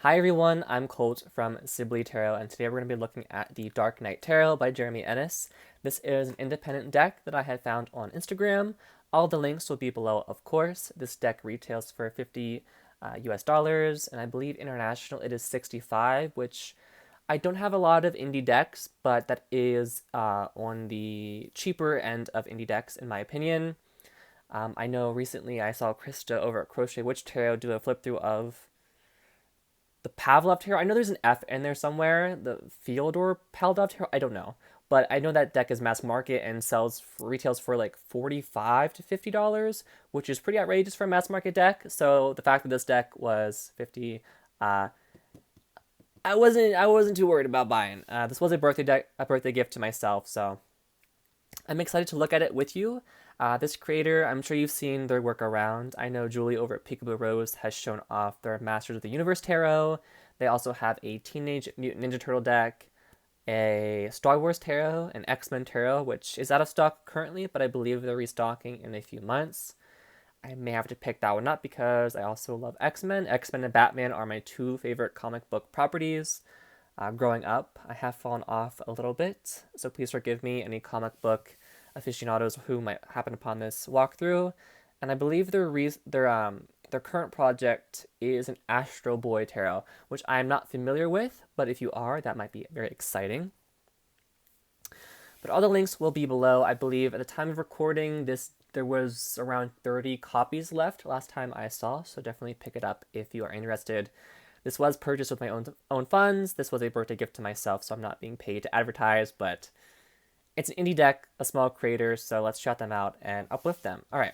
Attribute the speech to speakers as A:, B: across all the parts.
A: Hi everyone, I'm Colt from Sibley Tarot, and today we're going to be looking at the Dark Knight Tarot by Jeremy Ennis. This is an independent deck that I had found on Instagram. All the links will be below, of course. This deck retails for 50 US dollars, and I believe international it is 65, which I don't have a lot of indie decks, but that is on the cheaper end of indie decks, in my opinion. I know recently I saw Krista over at Crochet Witch Tarot do a flip through of the Pavlov tarot. I know there's an F in there somewhere. The Fyodor Pavlov tarot. I don't know, but I know that deck is mass market and retails for like $45 to $50, which is pretty outrageous for a mass market deck. So the fact that this deck was 50, uh, I wasn't too worried about buying. This was a birthday gift to myself, so I'm excited to look at it with you. This creator, I'm sure you've seen their work around. I know Julie over at Peekaboo Rose has shown off their Masters of the Universe tarot. They also have a Teenage Mutant Ninja Turtle deck, a Star Wars tarot, an X-Men tarot, which is out of stock currently, but I believe they're restocking in a few months. I may have to pick that one up because I also love X-Men. X-Men and Batman are my two favorite comic book properties. Growing up, I have fallen off a little bit, so please forgive me, any comic book aficionados who might happen upon this walkthrough. And I believe their current project is an Astro Boy tarot, which I am not familiar with, but if you are, that might be very exciting. But all the links will be below. I believe at the time of recording this, there was around 30 copies left last time I saw, so definitely pick it up if you are interested. This was purchased with my own funds. This was a birthday gift to myself, so I'm not being paid to advertise, but it's an indie deck, a small creator, so let's shout them out and uplift them. All right,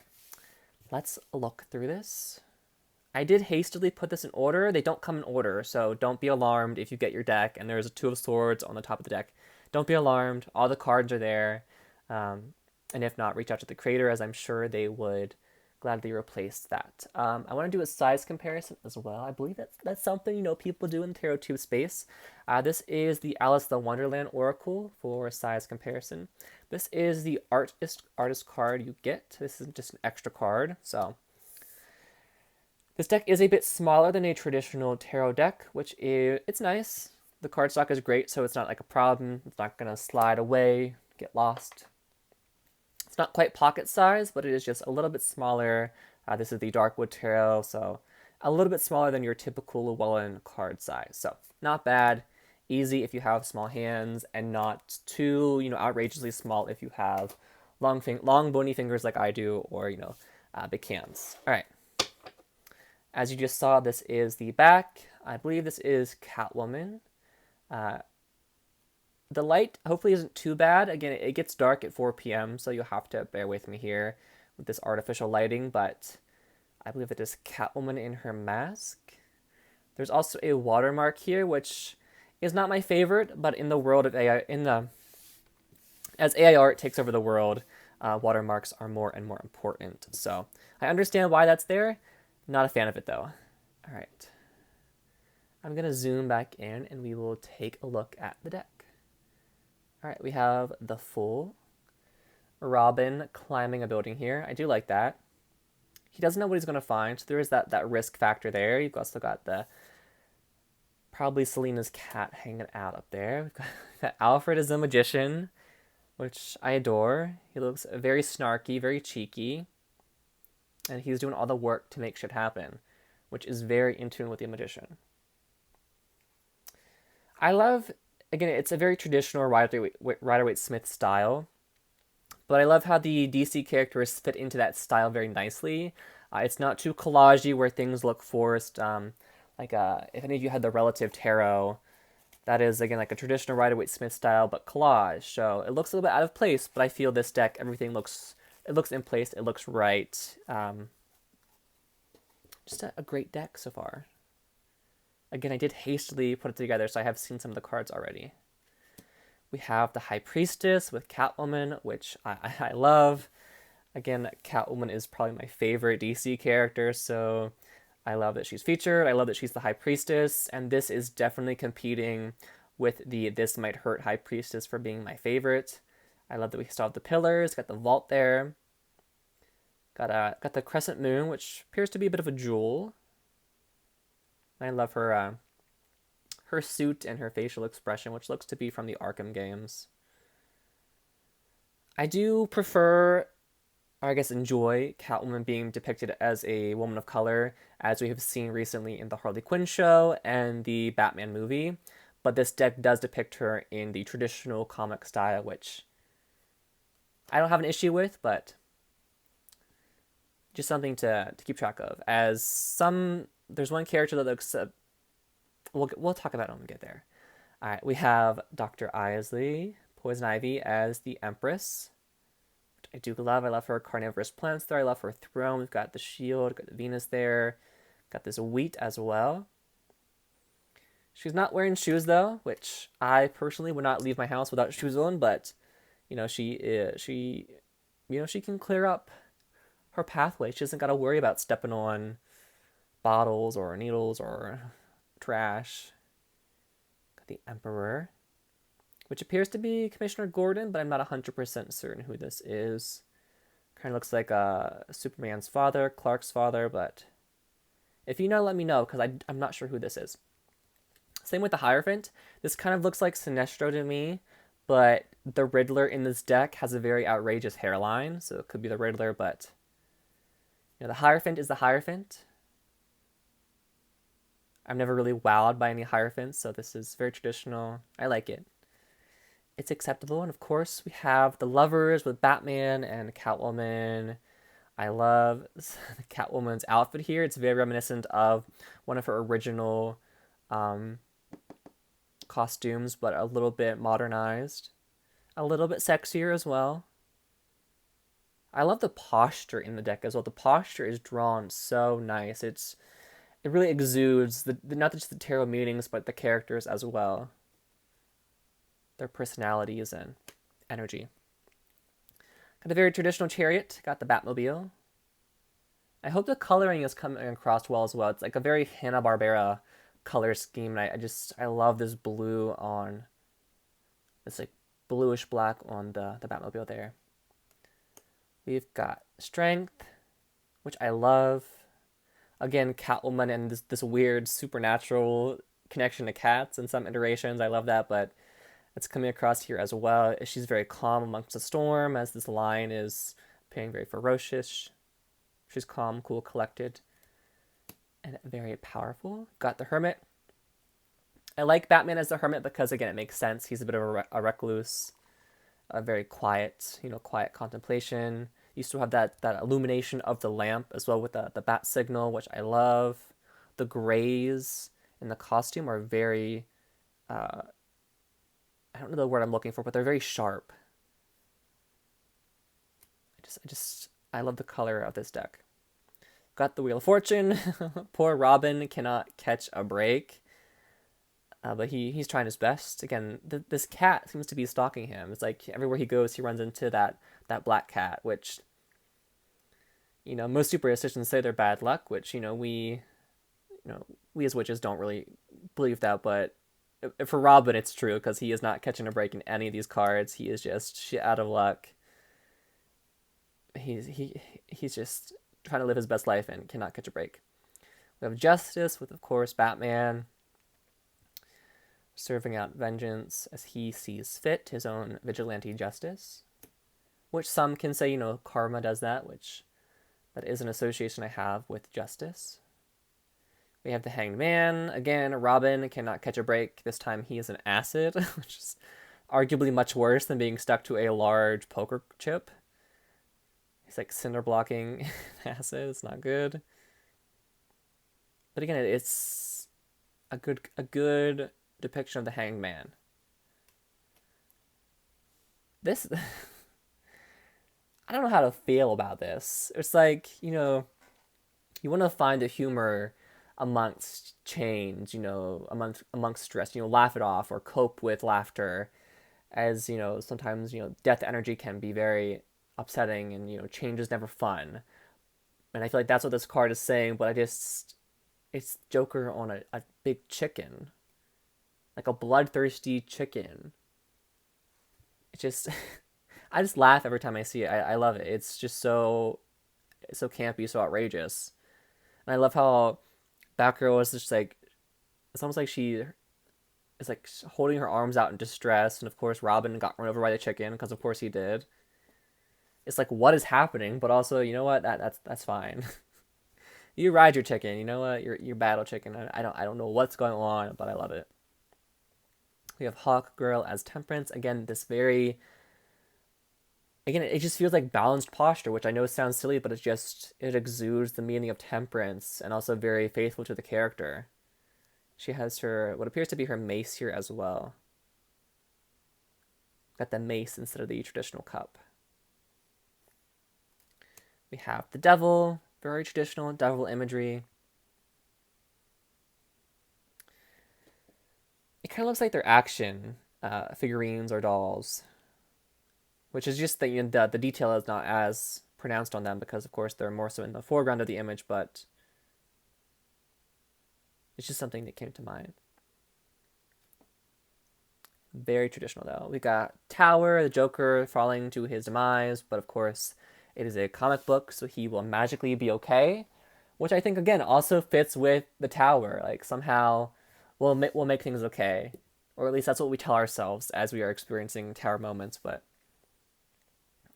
A: let's look through this. I did hastily put this in order. They don't come in order, so don't be alarmed if you get your deck and there's a Two of Swords on the top of the deck. Don't be alarmed. All the cards are there. And if not, reach out to the creator, as I'm sure they would gladly replace that. I want to do a size comparison as well. I believe that's something people do in the tarot tube space. This is the Alice the Wonderland Oracle for size comparison. This is the artist card you get. This is just an extra card. So this deck is a bit smaller than a traditional tarot deck, which it's nice. The cardstock is great, so it's not like a problem. It's not gonna slide away, get lost. It's not quite pocket size, but it is just a little bit smaller. This is the Darkwood Tarot, so a little bit smaller than your typical Llewellyn card size. So not bad, easy if you have small hands, and not too outrageously small if you have long bony fingers like I do, or big hands. All right. As you just saw, this is the back. I believe this is Catwoman. The light hopefully isn't too bad. Again, it gets dark at 4 p.m., so you'll have to bear with me here with this artificial lighting, but I believe it is Catwoman in her mask. There's also a watermark here, which is not my favorite, but in the world of AI, as AI art takes over the world, watermarks are more and more important. So I understand why that's there. Not a fan of it, though. All right. I'm going to zoom back in, and we will take a look at the deck. All right, we have the Fool. Robin climbing a building here. I do like that. He doesn't know what he's going to find, so there is that risk factor there. You've also got probably Selena's cat hanging out up there. We've got Alfred as a magician, which I adore. He looks very snarky, very cheeky, and he's doing all the work to make shit happen, which is very in tune with the magician. I love, again, it's a very traditional Rider-Waite-Smith style, but I love how the DC characters fit into that style very nicely. It's not too collagey where things look forced. If any of you had the Relative Tarot, that is, again, like a traditional Rider-Waite-Smith style, but collage. So it looks a little bit out of place, but I feel this deck, everything looks in place, it looks right. Just a great deck so far. Again, I did hastily put it together, so I have seen some of the cards already. We have the High Priestess with Catwoman, which I love. Again, Catwoman is probably my favorite DC character, so I love that she's featured. I love that she's the High Priestess, and this is definitely competing with the This Might Hurt High Priestess for being my favorite. I love that we still have the pillars, got the vault there. Got the crescent moon, which appears to be a bit of a jewel. I love her her suit and her facial expression, which looks to be from the Arkham games. I do prefer, or I guess enjoy, Catwoman being depicted as a woman of color, as we have seen recently in the Harley Quinn show and the Batman movie. But this deck does depict her in the traditional comic style, which I don't have an issue with, but just something to keep track of. As there's one character that looks, we'll talk about it when we get there. All right, we have Dr. Isley, Poison Ivy, as the Empress. I do love. I love her carnivorous plants there. I love her throne. We've got the shield, got the Venus there, got this wheat as well. She's not wearing shoes though, which I personally would not leave my house without shoes on. But she can clear up her pathway. She doesn't got to worry about stepping on bottles or needles or trash. Got the Emperor, which appears to be Commissioner Gordon, but I'm not 100% certain who this is. Kind of looks like Superman's father, Clark's father, but if you know, let me know, because I'm not sure who this is. Same with the Hierophant. This kind of looks like Sinestro to me, but the Riddler in this deck has a very outrageous hairline, so it could be the Riddler, but the Hierophant is the Hierophant. I'm never really wowed by any Hierophants, so this is very traditional. I like it. It's acceptable. And of course, we have the lovers with Batman and Catwoman. I love Catwoman's outfit here. It's very reminiscent of one of her original costumes, but a little bit modernized. A little bit sexier as well. I love the posture in the deck as well. The posture is drawn so nice. It really exudes not just the tarot meanings, but the characters as well. Their personalities and energy. Got a very traditional chariot. Got the Batmobile. I hope the coloring is coming across well as well. It's like a very Hanna-Barbera color scheme, and I love this blue on this like bluish black on the Batmobile there. We've got Strength, which I love. Again, Catwoman and this weird supernatural connection to cats in some iterations. I love that, but it's coming across here as well. She's very calm amongst the storm, as this lion is appearing very ferocious. She's calm, cool, collected, and very powerful. Got the Hermit. I like Batman as the Hermit because, again, it makes sense. He's a bit of a recluse, a very quiet, quiet contemplation. You still have that illumination of the lamp as well with the bat signal, which I love. The grays in the costume are very, I don't know the word I'm looking for, but they're very sharp. I love the color of this deck. Got the Wheel of Fortune. Poor Robin cannot catch a break. But he's trying his best. Again, this cat seems to be stalking him. It's like everywhere he goes, he runs into that black cat, which, most superstitions say they're bad luck, which, we as witches don't really believe that, but for Robin, it's true, because he is not catching a break in any of these cards. He is just shit out of luck. He's just trying to live his best life and cannot catch a break. We have Justice with, of course, Batman serving out vengeance as he sees fit, his own vigilante justice, which some can say, karma does that, which that is an association I have with justice. We have the Hanged Man. Again, Robin cannot catch a break. This time he is an acid, which is arguably much worse than being stuck to a large poker chip. He's like cinder blocking acid. It's not good. But again, it's a good depiction of the Hanged Man. This, I don't know how to feel about this. It's like, you want to find the humor amongst change, amongst stress, laugh it off or cope with laughter, as, sometimes, death energy can be very upsetting and, change is never fun. And I feel like that's what this card is saying, but it's Joker on a big chicken. Like a bloodthirsty chicken. It just, I just laugh every time I see it. I love it. It's just so campy, so outrageous. And I love how Batgirl is just like, it's almost like she is like holding her arms out in distress, and of course Robin got run over by the chicken because of course he did. It's like, what is happening? But also, you know what? That's fine. You ride your chicken. You know what? Your battle chicken. I don't know what's going on, but I love it. We have Hawk Girl as Temperance. Again, this very, again, it just feels like balanced posture, which I know sounds silly, but it exudes the meaning of temperance and also very faithful to the character. She has her what appears to be her mace here as well. Got the mace instead of the traditional cup. We have the devil, very traditional devil imagery. It kind of looks like they're action figurines or dolls, which is just that the detail is not as pronounced on them because, of course, they're more so in the foreground of the image, but it's just something that came to mind. Very traditional, though. We got Tower, the Joker falling to his demise, but of course, it is a comic book, so he will magically be okay, which I think, again, also fits with the Tower. Like, somehow we'll make things okay. Or at least that's what we tell ourselves as we are experiencing Tower moments, but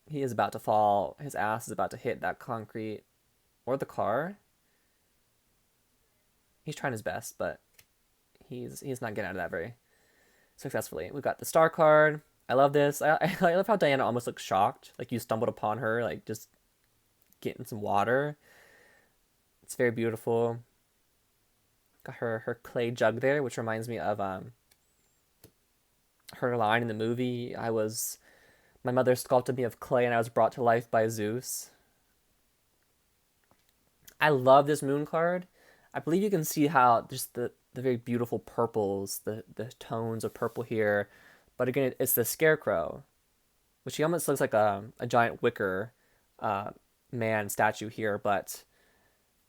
A: he is about to fall. His ass is about to hit that concrete or the car. He's trying his best, but he's not getting out of that very successfully. We've got the Star card. I love this. I love how Diana almost looks shocked, like you stumbled upon her, like just getting some water. It's very beautiful. Got her clay jug there, which reminds me of her line in the movie. My mother sculpted me of clay, and I was brought to life by Zeus. I love this moon card. I believe you can see how just the very beautiful purples, the tones of purple here. But again, it's the scarecrow, which he almost looks like a giant wicker man statue here, but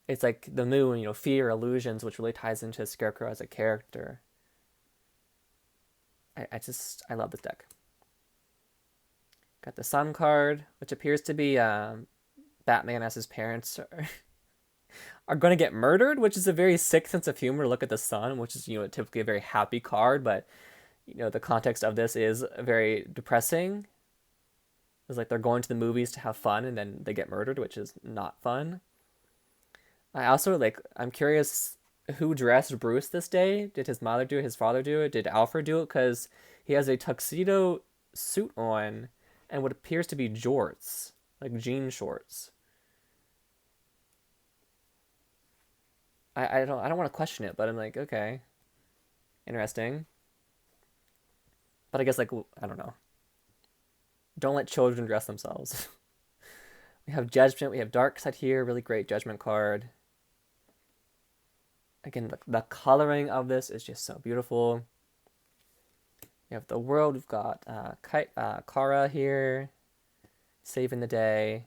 A: it's like the moon, fear, illusions, which really ties into Scarecrow as a character. I love this deck. Got the Sun card, which appears to be Batman as his parents are going to get murdered, which is a very sick sense of humor to look at the Sun, which is, typically a very happy card, but, the context of this is very depressing. It's like they're going to the movies to have fun, and then they get murdered, which is not fun. I also, I'm curious who dressed Bruce this day. Did his mother do it? His father do it? Did Alfred do it? Because he has a tuxedo suit on and what appears to be jorts, like jean shorts. I don't want to question it, but I'm like, okay, interesting. But I guess, I don't know. Don't let children dress themselves. We have Judgment. We have Dark Side here. Really great Judgment card. Again, the coloring of this is just so beautiful. We have the World. We've got Kara here, saving the day.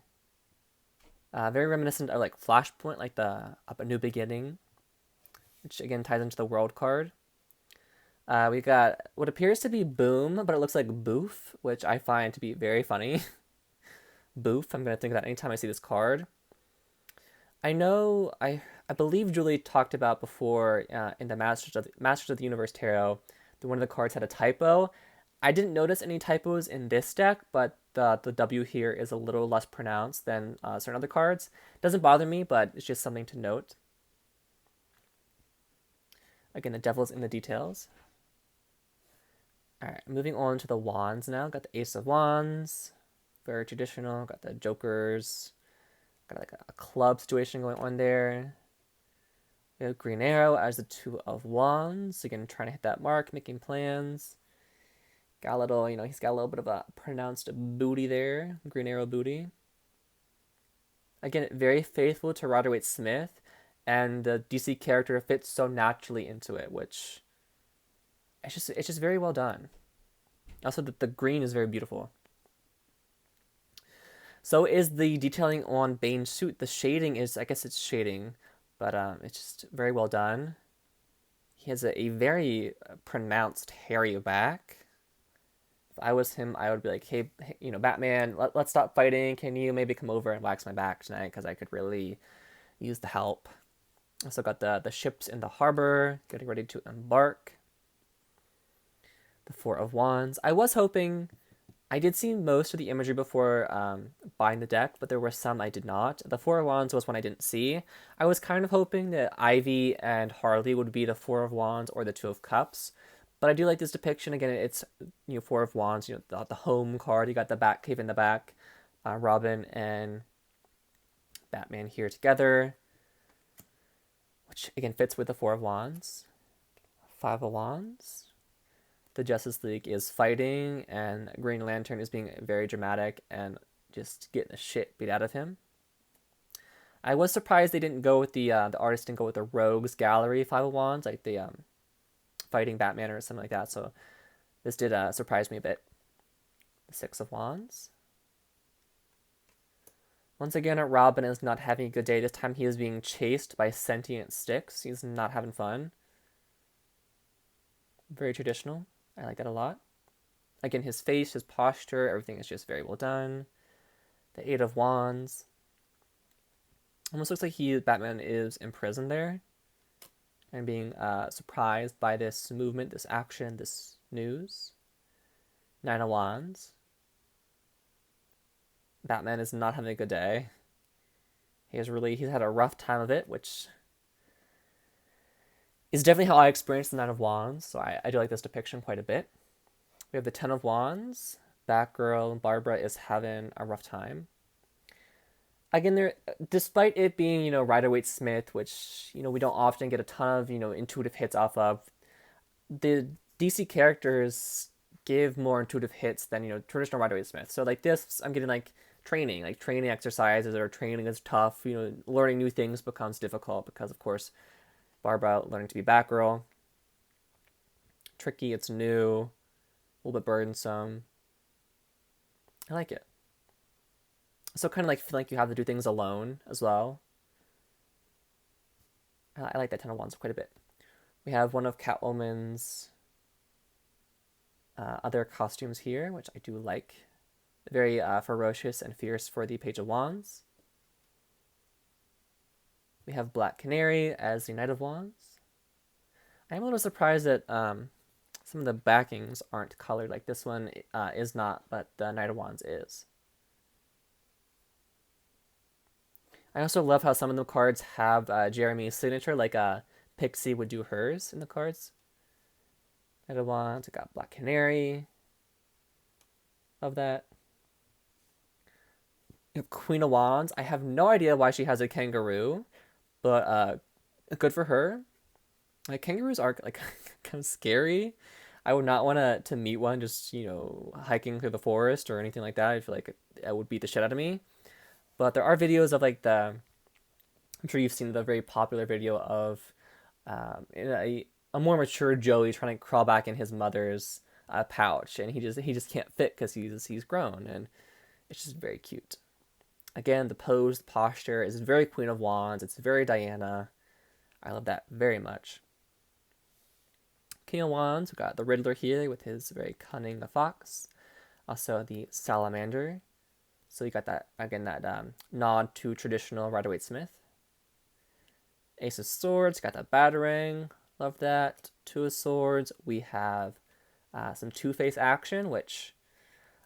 A: Very reminiscent of Flashpoint, like the A New Beginning, which again ties into the World card. We got what appears to be Boom, but it looks like Boof, which I find to be very funny. Boof. I'm gonna think of that anytime I see this card. I know I believe Julie talked about before in the Masters of the Universe Tarot that one of the cards had a typo. I didn't notice any typos in this deck, but the W here is a little less pronounced than certain other cards. Doesn't bother me, but it's just something to note. Again, the devil's in the details. All right, moving on to the wands now. Got the Ace of Wands, very traditional. Got the Jokers. Got a club situation going on there. We have Green Arrow as the Two of Wands. Again, trying to hit that mark, making plans. Got a little, he's got a little bit of a pronounced booty there. Green Arrow booty. Again, very faithful to Rider Waite Smith. And the DC character fits so naturally into it, which it's just very well done. Also, the green is very beautiful. So is the detailing on Bane's suit. The shading is, I guess it's shading, but it's just very well done. He has a very pronounced hairy back. If I was him, I would be like, hey, Batman, let's stop fighting. Can you maybe come over and wax my back tonight? Because I could really use the help. Also got the ships in the harbor, getting ready to embark. The Four of Wands. I was hoping, I did see most of the imagery before buying the deck, but there were some I did not. The Four of Wands was one I didn't see. I was kind of hoping that Ivy and Harley would be the Four of Wands or the Two of Cups. But I do like this depiction. Again, it's, Four of Wands, the home card. You got the Batcave in the back. Robin and Batman here together, which again fits with the Four of Wands. Five of Wands. The Justice League is fighting, and Green Lantern is being very dramatic and just getting the shit beat out of him. I was surprised they didn't go with the artist didn't go with the Rogues Gallery Five of Wands, like the fighting Batman or something like that. So this did surprise me a bit. The Six of Wands. Once again, Robin is not having a good day. This time he is being chased by sentient sticks. He's not having fun. Very traditional. I like that a lot. Again, his face, his posture, everything is just very well done. The Eight of Wands. Almost looks like Batman is imprisoned there and being surprised by this movement, this action, this news. Nine of Wands. Batman is not having a good day. He's had a rough time of it, which is definitely how I experienced the Nine of Wands, so I do like this depiction quite a bit. We have the Ten of Wands. Batgirl, Barbara is having a rough time. Again, despite it being, Rider-Waite-Smith, which, we don't often get a ton of, intuitive hits off of, the DC characters give more intuitive hits than, traditional Rider-Waite-Smith. So, like this, I'm getting, training exercises, or training is tough. Learning new things becomes difficult because, of course, Barbara learning to be Batgirl. Tricky, it's new, a little bit burdensome. I like it. So kind of feel like you have to do things alone as well. I like that Ten of Wands quite a bit. We have one of Catwoman's other costumes here, which I do like. Very ferocious and fierce for the Page of Wands. We have Black Canary as the Knight of Wands. I'm a little surprised that some of the backings aren't colored. Like this one is not, but the Knight of Wands is. I also love how some of the cards have Jeremy's signature, like Pixie would do hers in the cards. Knight of Wands, I got Black Canary. Love that. You have Queen of Wands. I have no idea why she has a kangaroo, but good for her. Like, kangaroos are kind of scary. I would not want to meet one just, hiking through the forest or anything like that. I feel like it would beat the shit out of me. But there are videos of I'm sure you've seen the very popular video of a more mature Joey trying to crawl back in his mother's pouch, and he just can't fit because he's grown, and it's just very cute. Again, the pose, the posture is very Queen of Wands. It's very Diana. I love that very much. King of Wands, we got the Riddler here with his very cunning fox. Also the Salamander. So you got that, again, that nod to traditional Rider-Waite-Smith. Ace of Swords, got that Batarang. Love that. Two of Swords, we have some Two-Face action, which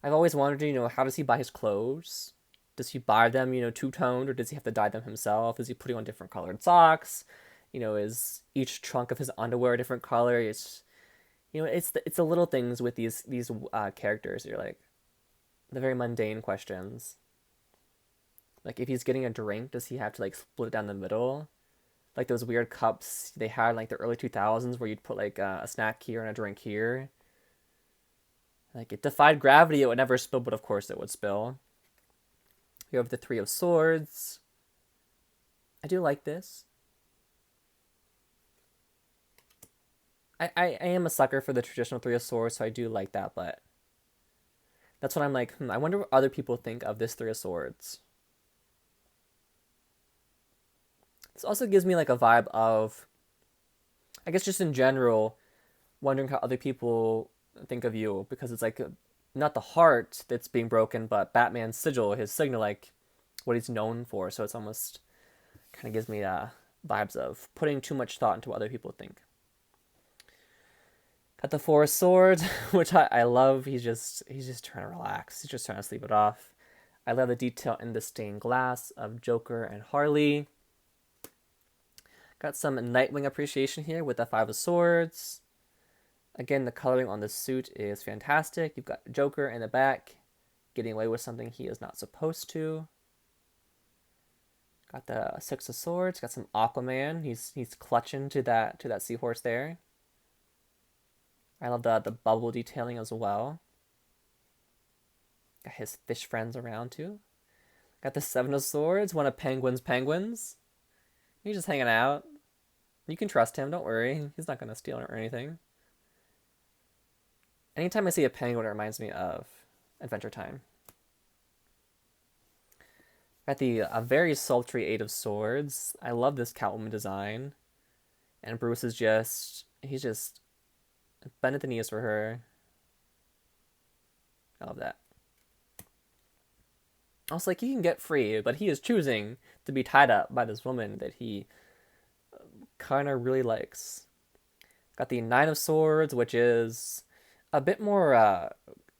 A: I've always wondered, how does he buy his clothes? Does he buy them, two-toned, or does he have to dye them himself? Is he putting on different colored socks? Is each trunk of his underwear a different color? It's, it's the little things with these characters. You're like, the very mundane questions. Like, if he's getting a drink, does he have to split it down the middle? Like those weird cups they had in the early 2000s where you'd put a snack here and a drink here. It defied gravity. It would never spill, but of course it would spill. You have the Three of Swords. I do like this. I am a sucker for the traditional Three of Swords, so I do like that, but that's when I'm like, I wonder what other people think of this Three of Swords. This also gives me a vibe of, I guess just in general, wondering how other people think of you, because it's not the heart that's being broken, but Batman's sigil, his signal, what he's known for. So it's almost kind of gives me vibes of putting too much thought into what other people think. Got the Four of Swords, which I love. He's just trying to relax. He's just trying to sleep it off. I love the detail in the stained glass of Joker and Harley. Got some Nightwing appreciation here with the Five of Swords. Again, the coloring on the suit is fantastic. You've got Joker in the back getting away with something he is not supposed to. Got the Six of Swords. Got some Aquaman. He's clutching to that seahorse there. I love the bubble detailing as well. Got his fish friends around too. Got the Seven of Swords, one of Penguin's. He's just hanging out. You can trust him, don't worry. He's not gonna steal or anything. Anytime I see a penguin, it reminds me of Adventure Time. Got the very sultry Eight of Swords. I love this Catwoman design. And Bruce is he's just bent at the knees for her. I love that. I was like, he can get free, but he is choosing to be tied up by this woman that he kind of really likes. Got the Nine of Swords, which is a bit more,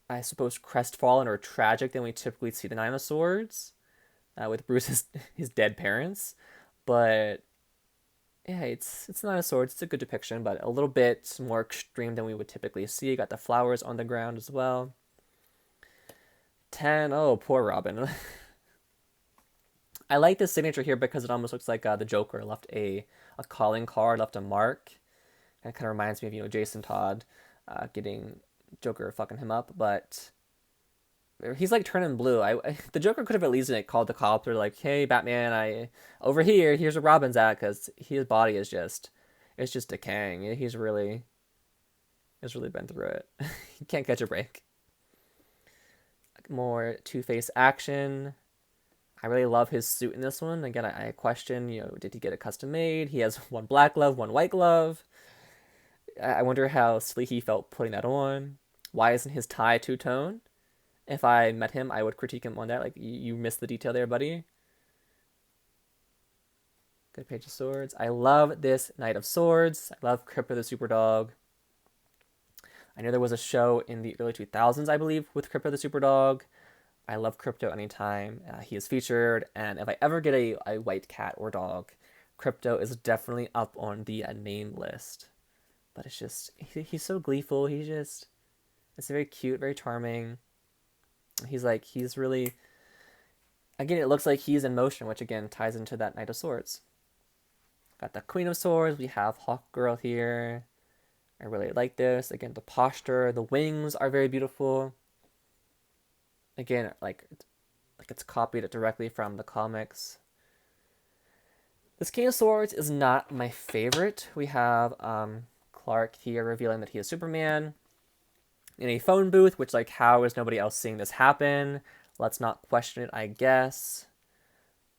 A: I suppose, crestfallen or tragic than we typically see the Nine of Swords, with Bruce's his dead parents. But yeah, it's Nine of Swords. It's a good depiction, but a little bit more extreme than we would typically see. Got the flowers on the ground as well. 10. Oh, poor Robin. I like this signature here because it almost looks like the Joker left a calling card, left a mark. And it kind of reminds me of, Jason Todd getting Joker fucking him up. But he's like turning blue. The Joker could have at least called the cops or like, hey, Batman, over here's where Robin's at, because his body is it's just decaying. He's really been through it. He can't catch a break. More Two-Face action. I really love his suit in this one. Again, I question, did he get it custom made? He has one black glove, one white glove. I wonder how silly he felt putting that on. Why isn't his tie two-tone? If I met him, I would critique him on that. Like, you missed the detail there, buddy. Good Page of Swords. I love this Knight of Swords. I love Crypto the Superdog. I know there was a show in the early 2000s, I believe, with Crypto the Superdog. I love Crypto anytime he is featured. And if I ever get a white cat or dog, Crypto is definitely up on the name list. But it's just, he's so gleeful. It's very cute, very charming. He's really, again, it looks like he's in motion, which again ties into that Knight of Swords. Got the Queen of Swords. We have Hawk Girl here. I really like this. Again, the posture, the wings are very beautiful. Again, like it's copied directly from the comics. This King of Swords is not my favorite. We have Clark here revealing that he is Superman in a phone booth, which, like, how is nobody else seeing this happen? Let's not question it, I guess.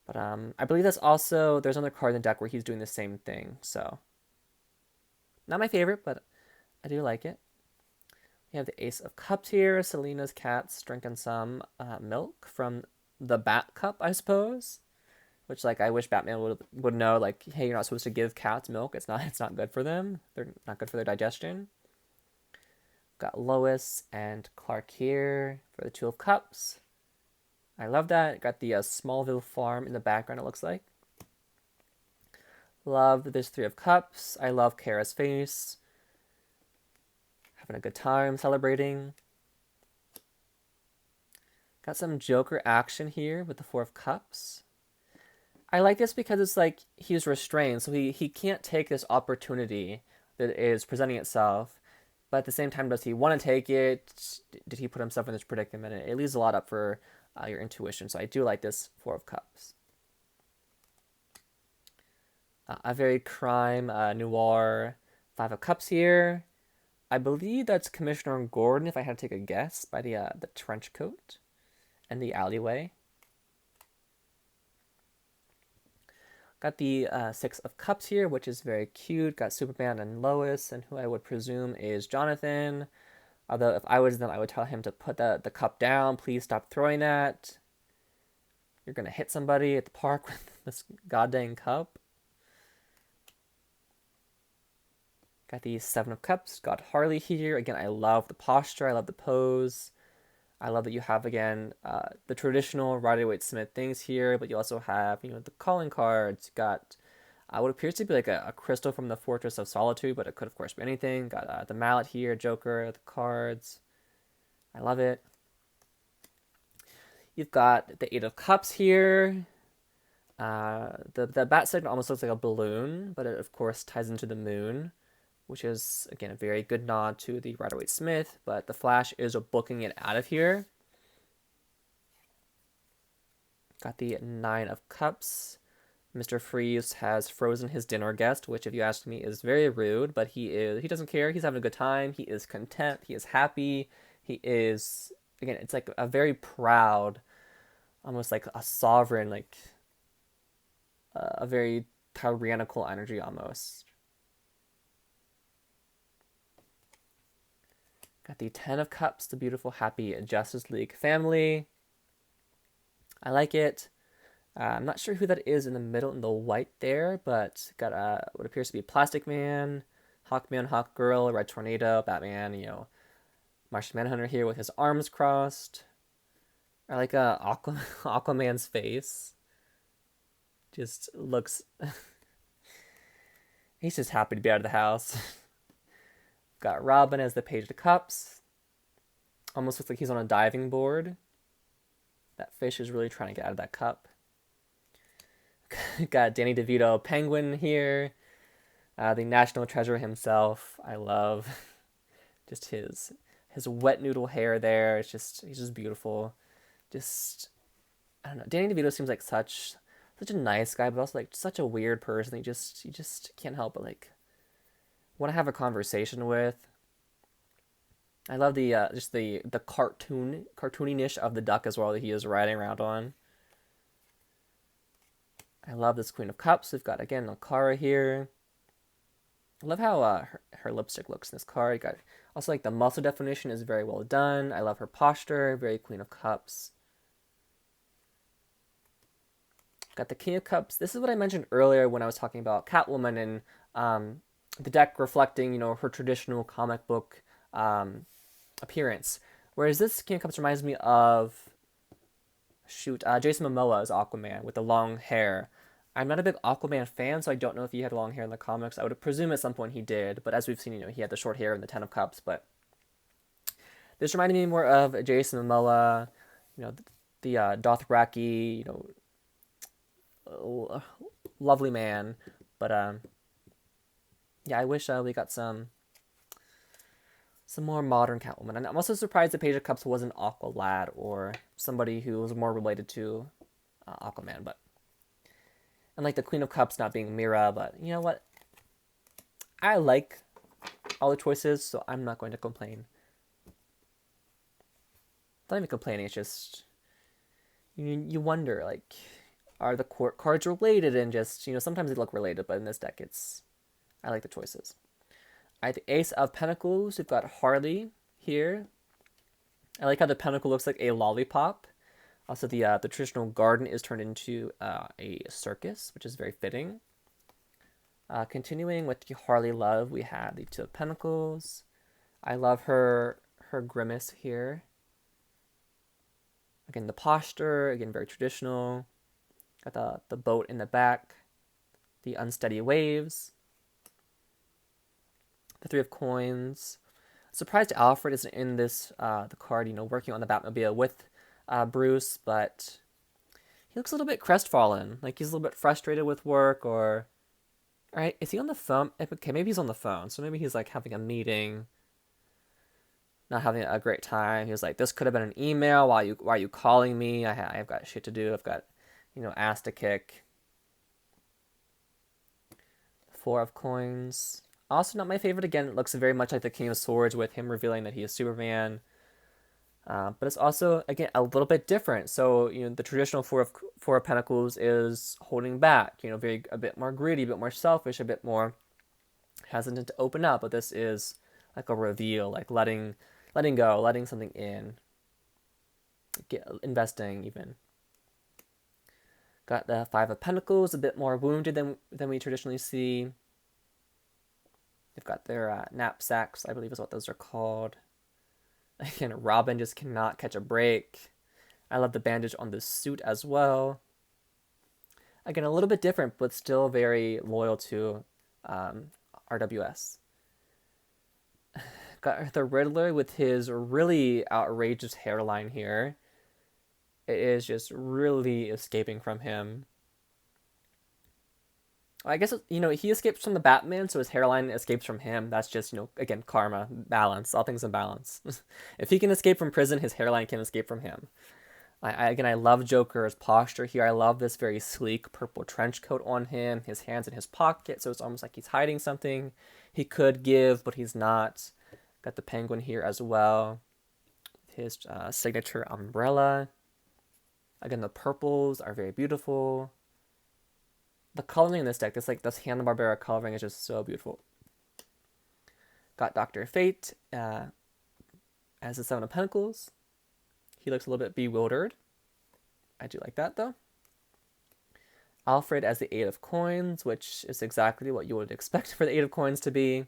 A: But I believe there's another card in the deck where he's doing the same thing. So, not my favorite, but I do like it. We have the Ace of Cups here. Selena's cat's drinking some milk from the Bat Cup, I suppose. Which, like, I wish Batman would know, like, hey, you're not supposed to give cats milk. It's not good for them. They're not good for their digestion. Got Lois and Clark here for the Two of Cups. I love that. Got the Smallville farm in the background, it looks like. Love this Three of Cups. I love Kara's face. Having a good time celebrating. Got some Joker action here with the Four of Cups. I like this because it's like he's restrained, so he can't take this opportunity that is presenting itself. But at the same time, does he want to take it? Did he put himself in this predicament? It leaves a lot up for your intuition. So I do like this Four of Cups. A very crime noir Five of Cups here. I believe that's Commissioner Gordon, if I had to take a guess, by the trench coat and the alleyway. Got the Six of Cups here, which is very cute. Got Superman and Lois, and who I would presume is Jonathan. Although if I was them, I would tell him to put the cup down. Please stop throwing that. You're going to hit somebody at the park with this goddamn cup. Got the Seven of Cups. Got Harley here. Again, I love the posture. I love the pose. I love that you have, again, the traditional Rider-Waite-Smith things here, but you also have, the calling cards. You got what appears to be like a crystal from the Fortress of Solitude, but it could, of course, be anything. Got the mallet here, Joker, the cards. I love it. You've got the Eight of Cups here. The bat signal almost looks like a balloon, but it, of course, ties into the moon, which is, again, a very good nod to the Rider-Waite-Smith, but the Flash is booking it out of here. Got the Nine of Cups. Mr. Freeze has frozen his dinner guest, which, if you ask me, is very rude, but he doesn't care. He's having a good time. He is content. He is happy. He is, again, it's like a very proud, almost like a sovereign, like a very tyrannical energy almost. Got the Ten of Cups, the beautiful, happy Justice League family. I like it. I'm not sure who that is in the middle in the white there, but got what appears to be Plastic Man, Hawkman, Hawkgirl, Red Tornado, Batman, Martian Manhunter here with his arms crossed. I like Aquaman's face. Just looks... He's just happy to be out of the house. Got Robin as the Page of Cups. Almost looks like he's on a diving board. That fish is really trying to get out of that cup. Got Danny DeVito Penguin here. The National Treasure himself. I love just his wet noodle hair there. He's just beautiful. Just, I don't know. Danny DeVito seems like such a nice guy, but also like such a weird person. You just can't help but like want to have a conversation with. I love the just the cartooniness of the duck as well that he is riding around on. I love this Queen of Cups. We've got, again, Alcara here. I love how her lipstick looks in this card. Got also, like, the muscle definition is very well done. I love her posture. Very Queen of Cups. Got the King of Cups. This is what I mentioned earlier when I was talking about Catwoman and the deck reflecting, her traditional comic book appearance. Whereas this King of Cups reminds me of, Jason Momoa's Aquaman with the long hair. I'm not a big Aquaman fan, so I don't know if he had long hair in the comics. I would presume at some point he did, but as we've seen, he had the short hair in the Ten of Cups. But this reminded me more of Jason Momoa, the Dothraki, lovely man. But yeah, I wish we got some more modern Catwoman. And I'm also surprised the Page of Cups wasn't Aqualad or somebody who was more related to Aquaman, but. And like the Queen of Cups not being Mira, but you know what? I like all the choices, so I'm not going to complain. Not even complaining, it's just you wonder, like, are the court cards related? And just, sometimes they look related, but in this deck I like the choices. I have the Ace of Pentacles. We've got Harley here. I like how the pentacle looks like a lollipop. Also, the traditional garden is turned into a circus, which is very fitting. Continuing with the Harley love, we have the Two of Pentacles. I love her grimace here. Again, the posture, again, very traditional. Got the boat in the back. The unsteady waves. The Three of Coins. Surprised Alfred isn't in this, the card, working on the Batmobile with Bruce, but he looks a little bit crestfallen. Like he's a little bit frustrated with work, or... Alright, is he on the phone? Okay, maybe he's on the phone. So maybe he's like having a meeting, not having a great time. He was like, this could have been an email. Why are you calling me? I've got shit to do. I've got, ass to kick. Four of Coins. Also not my favorite. Again, it looks very much like the King of Swords with him revealing that he is Superman. But it's also, again, a little bit different. So, the traditional Four of Pentacles is holding back, a bit more greedy, a bit more selfish, a bit more hesitant to open up. But this is like a reveal, like letting go, letting something in, investing even. Got the Five of Pentacles, a bit more wounded than we traditionally see. They've got their knapsacks, I believe is what those are called. Again, Robin just cannot catch a break. I love the bandage on the suit as well. Again, a little bit different, but still very loyal to RWS. Got the Riddler with his really outrageous hairline here. It is just really escaping from him. I guess, he escapes from the Batman, so his hairline escapes from him. That's just, again, karma, balance, all things in balance. If he can escape from prison, his hairline can escape from him. Again, I love Joker's posture here. I love this very sleek purple trench coat on him. His hands in his pocket, so it's almost like he's hiding something he could give, but he's not. Got the Penguin here as well. His signature umbrella. Again, the purples are very beautiful. The coloring in this deck, this Hanna-Barbera coloring is just so beautiful. Got Dr. Fate as the Seven of Pentacles. He looks a little bit bewildered. I do like that, though. Alfred as the Eight of Coins, which is exactly what you would expect for the Eight of Coins to be.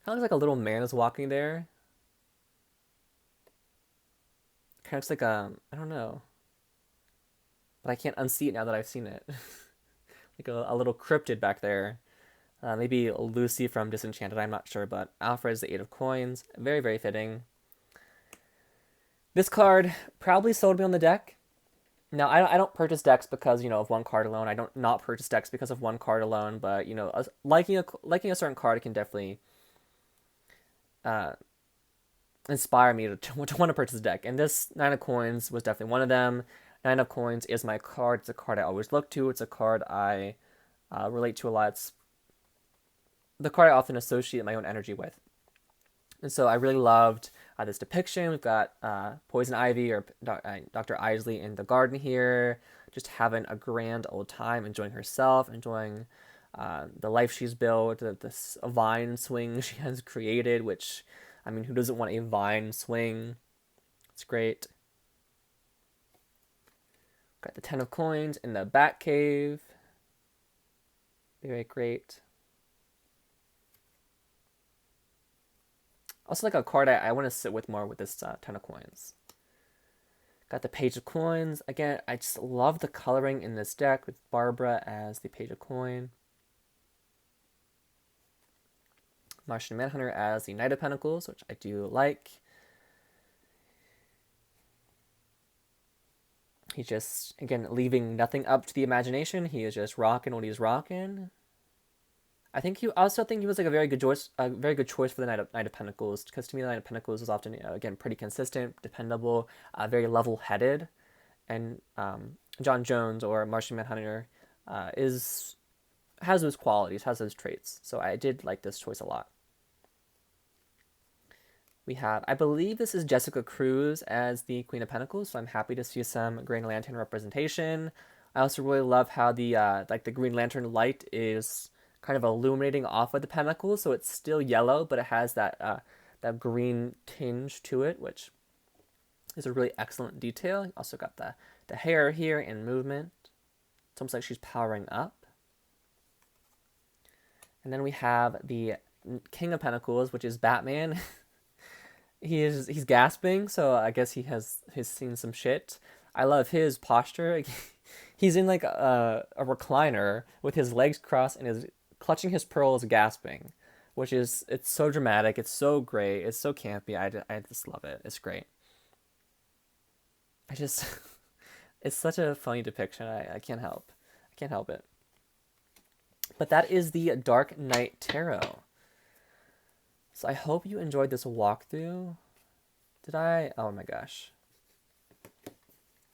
A: Kind of looks like a little man is walking there. Kind of looks like I don't know. But I can't unsee it now that I've seen it. Like a little cryptid back there. Maybe Lucy from Disenchanted, I'm not sure, but Alfred is the Eight of Coins. Very, very fitting. This card probably sold me on the deck. Now, I don't purchase decks because, of one card alone. I don't not purchase decks because of one card alone, but, liking a certain card can definitely inspire me to want to purchase a deck. And this Nine of Coins was definitely one of them. Nine of Coins is my card. It's a card I always look to. It's a card I relate to a lot. It's the card I often associate my own energy with. And so I really loved this depiction. We've got Poison Ivy or Dr. Isley in the garden here, just having a grand old time, enjoying herself, enjoying the life she's built, this vine swing she has created, which, I mean, who doesn't want a vine swing? It's great. Got the Ten of Coins in the Batcave. Very great. Also like a card I want to sit with more with this Ten of Coins. Got the Page of Coins. Again, I just love the coloring in this deck with Barbara as the Page of Coin. Martian Manhunter as the Knight of Pentacles, which I do like. He's just, again, leaving nothing up to the imagination. He is just rocking what he's rocking. I also think he was like a very good choice for the Knight of Pentacles, because to me the Knight of Pentacles is often, again, pretty consistent, dependable, very level-headed, and John Jones or Martian Manhunter has those qualities, has those traits. So I did like this choice a lot. We have, I believe this is Jessica Cruz as the Queen of Pentacles, so I'm happy to see some Green Lantern representation. I also really love how the the Green Lantern light is kind of illuminating off of the pentacles, so it's still yellow, but it has that green tinge to it, which is a really excellent detail. You also got the hair here in movement. It's almost like she's powering up. And then we have the King of Pentacles, which is Batman. He's gasping, so I guess he's seen some shit. I love his posture. He's in like a recliner with his legs crossed and is clutching his pearls, gasping, it's so dramatic. It's so great. It's so campy. I just love it. It's great. It's such a funny depiction. I can't help it. But that is the Dark Knight Tarot. So I hope you enjoyed this walkthrough. Did I? Oh my gosh.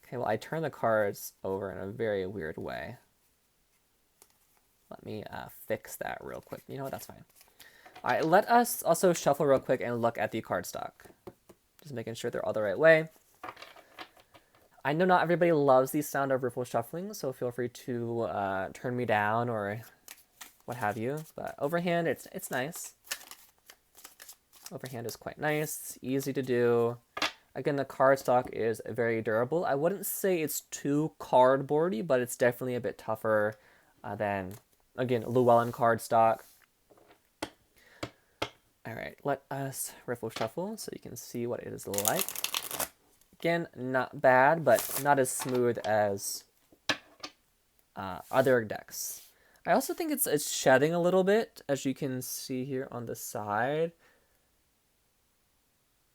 A: Okay, well, I turned the cards over in a very weird way. Let me fix that real quick. You know what? That's fine. All right, let us also shuffle real quick and look at the cardstock. Just making sure they're all the right way. I know not everybody loves the sound of riffle shuffling, so feel free to turn me down or what have you. But overhand, it's nice. Overhand is quite nice. It's easy to do. Again, the cardstock is very durable. I wouldn't say it's too cardboardy, but it's definitely a bit tougher than again, Llewellyn cardstock. All right, let us riffle shuffle so you can see what it is like. Again, not bad, but not as smooth as other decks. I also think it's shedding a little bit, as you can see here on the side.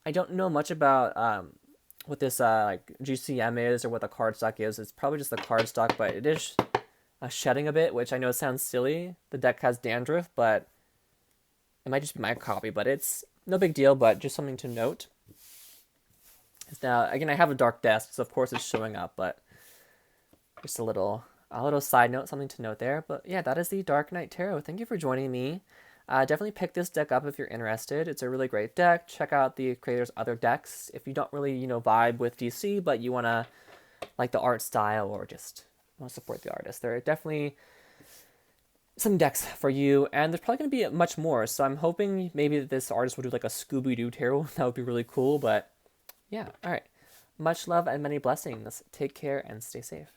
A: I don't know much about what this like GCM is or what the cardstock is. It's probably just the cardstock, but it is shedding a bit, which I know sounds silly. The deck has dandruff, but it might just be my copy, but it's no big deal, but just something to note. Now, again, I have a dark desk, so of course it's showing up, but just a little side note, something to note there. But yeah, that is the Dark Knight Tarot. Thank you for joining me. Definitely pick this deck up if you're interested. It's a really great deck. Check out the creator's other decks. If you don't really, vibe with DC, but you want to like the art style or just want to support the artist, there are definitely some decks for you, and there's probably going to be much more. So I'm hoping maybe this artist will do like a Scooby-Doo tarot. That would be really cool, but yeah. All right. Much love and many blessings. Take care and stay safe.